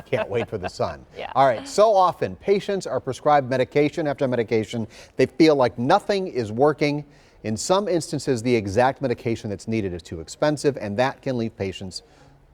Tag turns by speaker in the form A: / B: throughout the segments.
A: Can't wait for the sun.
B: Yeah.
A: All right, so often patients are prescribed medication after medication. They feel like nothing is working. In some instances, the exact medication that's needed is too expensive, and that can leave patients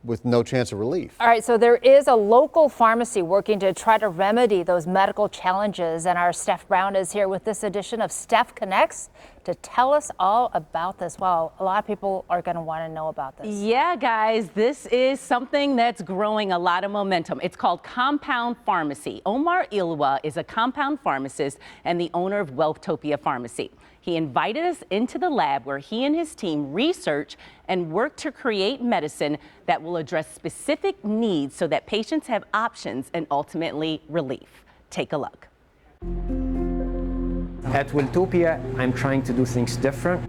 A: with no chance of relief.
B: All right, so there is a local pharmacy working to try to remedy those medical challenges, and our Steph Brown is here with this edition of Steph Connects to tell us all about this. Wow, a lot of people are going to want to know about this.
C: Yeah, guys, this is something that's growing a lot of momentum. It's called compound pharmacy. Omar Ilwa is a compound pharmacist and the owner of Wealthtopia Pharmacy. He invited us into the lab where he and his team research and work to create medicine that will address specific needs so that patients have options and ultimately relief. Take a look.
D: At Wealthtopia, I'm trying to do things different.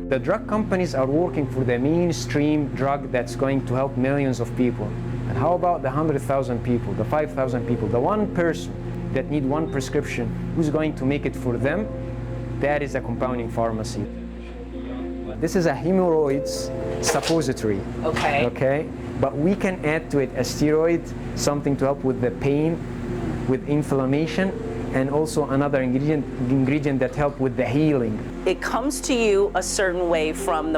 D: The drug companies are working for the mainstream drug that's going to help millions of people. And how about the 100,000 people, the 5,000 people, the one person that need one prescription, who's going to make it for them? That is a compounding pharmacy. This is a hemorrhoids suppository. Okay. But we can add to it a steroid, something to help with the pain, with inflammation, and also another ingredient that help with the healing.
C: It comes to you a certain way from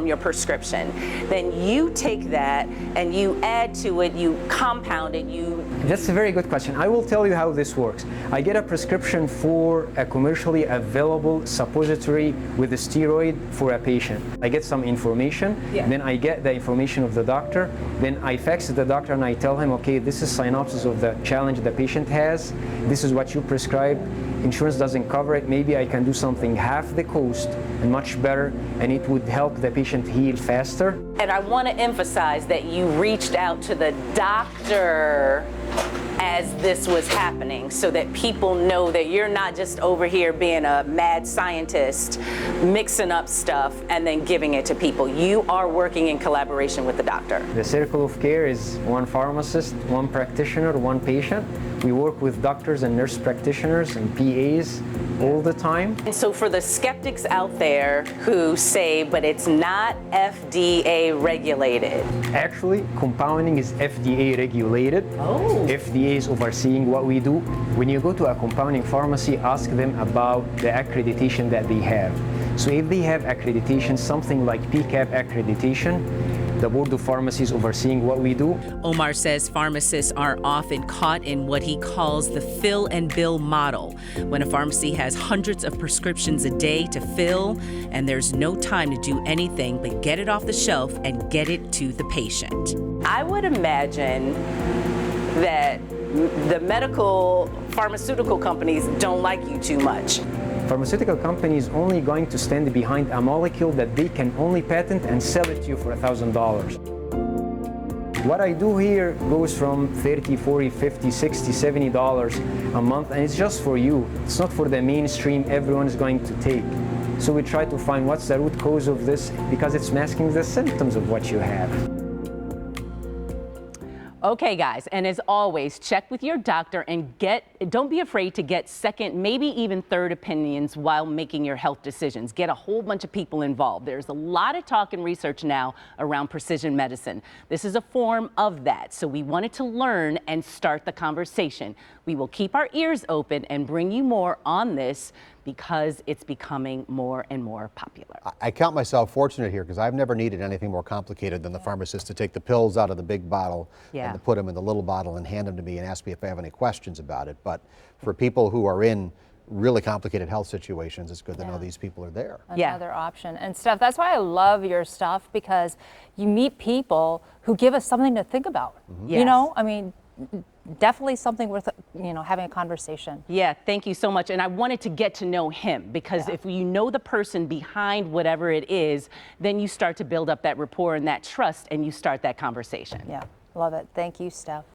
C: your prescription. Then you take that and you add to it, you compound it,
D: That's a very good question. I will tell you how this works. I get a prescription for a commercially available suppository with a steroid for a patient. I get some information, then I get the information of the doctor, then I fax the doctor and I tell him, okay, this is synopsis of the challenge the patient has, this is what you prescribe. Insurance doesn't cover it, maybe I can do something half the cost and much better, and it would help the patient heal faster.
C: And I want to emphasize that you reached out to the doctor as this was happening so that people know that you're not just over here being a mad scientist mixing up stuff and then giving it to people. You are working in collaboration with the doctor.
D: The circle of care is one pharmacist, one practitioner, one patient. We work with doctors and nurse practitioners and PAs all the time.
C: And so for the skeptics out there who say, but it's not FDA regulated.
D: Actually, compounding is FDA regulated. FDA is overseeing what we do. When you go to a compounding pharmacy, ask them about the accreditation that they have. So if they have accreditation, something like PCAB accreditation, the Board of Pharmacy is overseeing what we do.
E: Omar says pharmacists are often caught in what he calls the fill and bill model, when a pharmacy has hundreds of prescriptions a day to fill, and there's no time to do anything but get it off the shelf and get it to the patient.
C: I would imagine that the pharmaceutical companies don't like you too much.
D: Pharmaceutical companies only going to stand behind a molecule that they can only patent and sell it to you for $1,000. What I do here goes from $30, $40, $50, $60, $70 a month, and it's just for you. It's not for the mainstream everyone is going to take. So we try to find what's the root cause of this, because it's masking the symptoms of what you have.
C: Okay, guys, and as always, check with your doctor and don't be afraid to get second, maybe even third opinions while making your health decisions. Get a whole bunch of people involved. There's a lot of talk and research now around precision medicine. This is a form of that, so we wanted to learn and start the conversation. We will keep our ears open and bring you more on this because it's becoming more and more popular.
A: I count myself fortunate here because I've never needed anything more complicated than the pharmacist to take the pills out of the big bottle and to put them in the little bottle and hand them to me and ask me if I have any questions about it. But for people who are in really complicated health situations, it's good to know these people are there.
B: Another option. And Steph, that's why I love your stuff, because you meet people who give us something to think about. You know, I mean, definitely something worth, having a conversation.
C: Yeah, thank you so much. And I wanted to get to know him, because if you know the person behind whatever it is, then you start to build up that rapport and that trust, and you start that conversation.
B: Yeah, love it. Thank you, Steph.